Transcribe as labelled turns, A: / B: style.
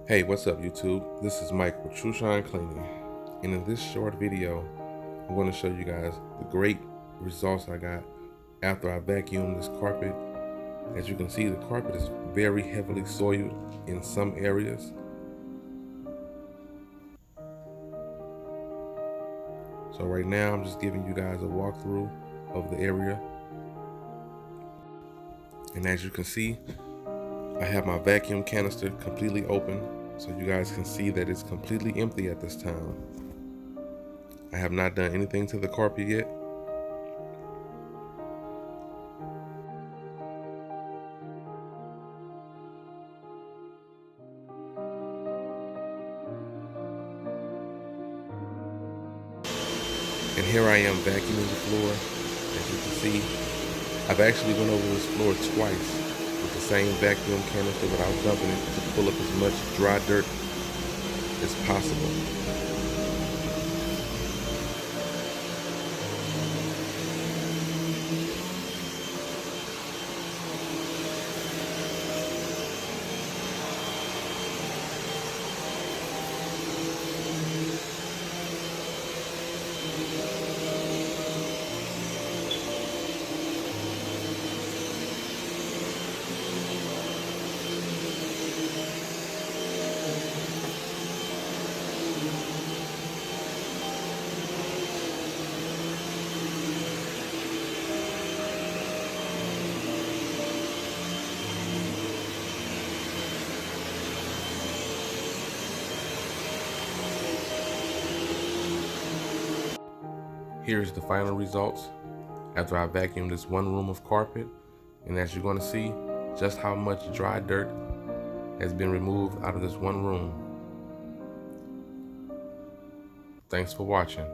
A: Hey, what's up YouTube? This is Mike with Trushine Cleaning, and in this short video I'm going to show you guys the great results I got after I vacuumed this carpet. As you can see, the carpet is very heavily soiled in some areas. So right now I'm just giving you guys a walkthrough of the area, and as you can see, I have my vacuum canister completely open so you guys can see that it's completely empty at this time. I have not done anything to the carpet yet. And here I am vacuuming the floor. As you can see, I've actually went over this floor twice with the same vacuum canister without dumping it to pull up as much dry dirt as possible. Here's the final results after I vacuumed this one room of carpet, and as you're going to see just how much dry dirt has been removed out of this one room. Thanks for watching.